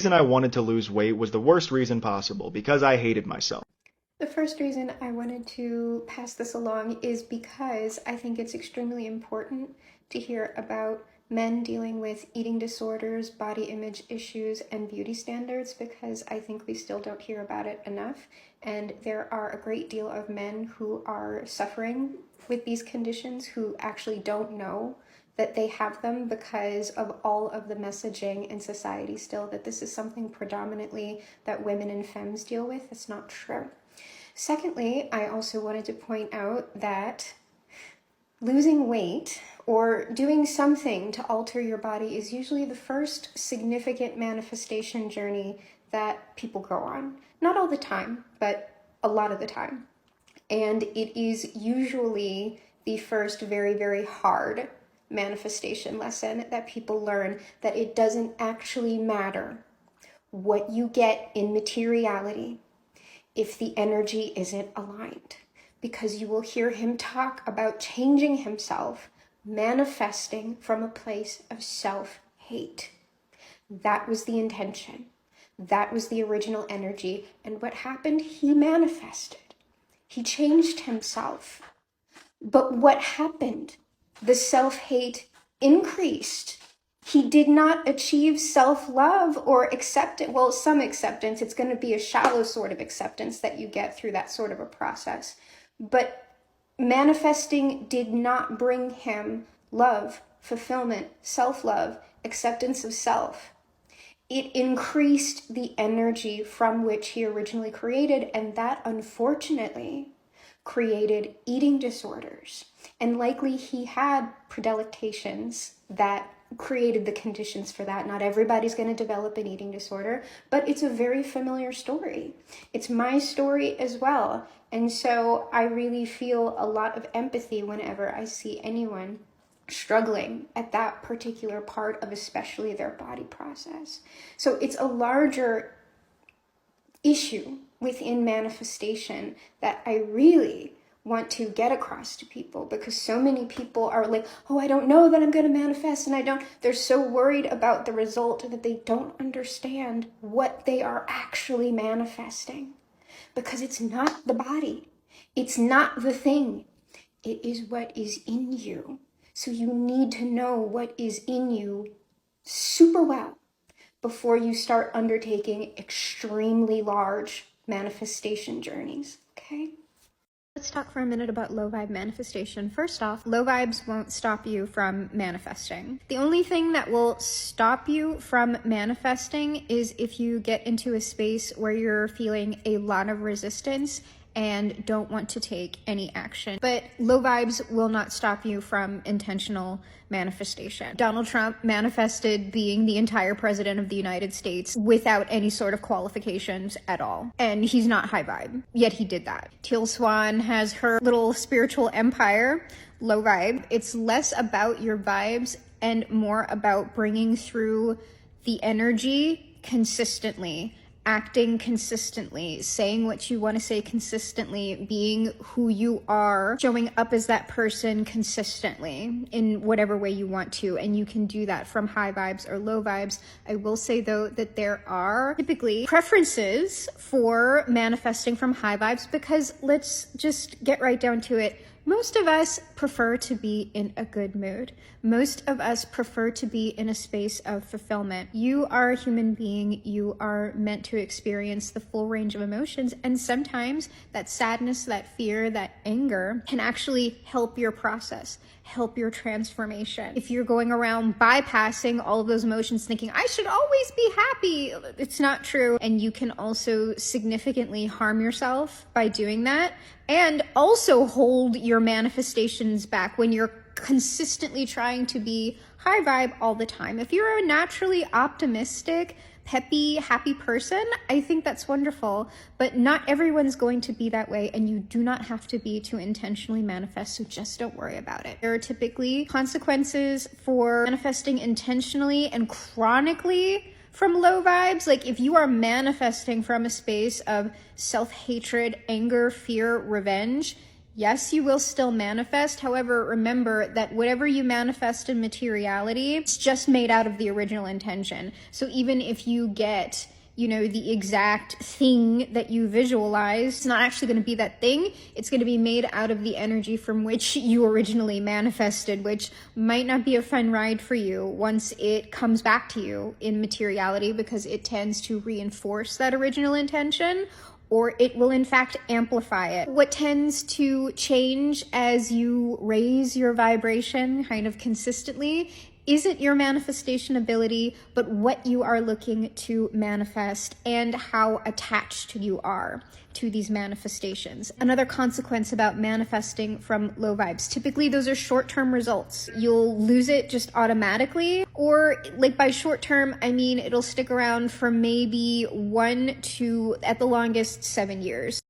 reason I wanted to lose weight was the worst reason possible, because I hated myself. The first reason I wanted to pass this along is because I think it's extremely important to hear about men dealing with eating disorders, body image issues, and beauty standards, because I think we still don't hear about it enough. And there are a great deal of men who are suffering with these conditions who actually don't know that they have them because of all of the messaging in society still that this is something predominantly that women and femmes deal with. It's not true. Secondly, I also wanted to point out that losing weight or doing something to alter your body is usually the first significant manifestation journey that people go on. Not all the time, but a lot of the time. And it is usually the first very, very hard manifestation lesson that people learn, that it doesn't actually matter what you get in materiality if the energy isn't aligned, because you will hear him talk about changing himself, manifesting from a place of self-hate. That was the intention. That was the original energy. And what happened? He manifested. He changed himself. But what happened? The self-hate increased. He did not achieve self-love or acceptance. Well, some acceptance. It's going to be a shallow sort of acceptance that you get through that sort of a process. But manifesting did not bring him love, fulfillment, self-love, acceptance of self. It increased the energy from which he originally created, and that unfortunately created eating disorders. And likely he had predilections that created the conditions for that. Not everybody's going to develop an eating disorder, but it's a very familiar story. It's my story as well. And so I really feel a lot of empathy whenever I see anyone struggling at that particular part of especially their body process. So it's a larger issue within manifestation that I really want to get across to people, because so many people are like, oh, I don't know that I'm going to manifest, and they're so worried about the result that they don't understand what they are actually manifesting, because it's not the body. It's not the thing. It is what is in you. So you need to know what is in you super well before you start undertaking extremely large manifestation journeys, okay? Let's talk for a minute about low vibe manifestation. First off, low vibes won't stop you from manifesting. The only thing that will stop you from manifesting is if you get into a space where you're feeling a lot of resistance and don't want to take any action. But low vibes will not stop you from intentional manifestation. Donald Trump manifested being the entire president of the United States without any sort of qualifications at all. And he's not high vibe, yet he did that. Teal Swan has her little spiritual empire, low vibe. It's less about your vibes and more about bringing through the energy consistently, acting consistently, saying what you want to say consistently, being who you are, showing up as that person consistently in whatever way you want to. And you can do that from high vibes or low vibes. I will say though that there are typically preferences for manifesting from high vibes, because let's just get right down to it. Most of us prefer to be in a good mood. Most of us prefer to be in a space of fulfillment. You are a human being. You are meant to experience the full range of emotions. And sometimes that sadness, that fear, that anger can actually help your process, help your transformation. If you're going around bypassing all of those emotions thinking, I should always be happy, it's not true. And you can also significantly harm yourself by doing that, and also hold your manifestations back when you're consistently trying to be high vibe all the time. If you're a naturally optimistic, peppy, happy person, I think that's wonderful, but not everyone's going to be that way, and you do not have to be to intentionally manifest, so just don't worry about it. There are typically consequences for manifesting intentionally and chronically from low vibes. Like if you are manifesting from a space of self-hatred, anger, fear, revenge, Yes, you will still manifest. However, remember that whatever you manifest in materiality, it's just made out of the original intention. So even if you get, the exact thing that you visualize, it's not actually going to be that thing. It's going to be made out of the energy from which you originally manifested, which might not be a fun ride for you once it comes back to you in materiality, because it tends to reinforce that original intention, or it will in fact amplify it. What tends to change as you raise your vibration kind of consistently isn't your manifestation ability, but what you are looking to manifest and how attached you are to these manifestations. Another consequence about manifesting from low vibes, typically those are short-term results. You'll lose it just automatically, or like by short-term, I mean it'll stick around for maybe 1 to, at the longest, 7 years.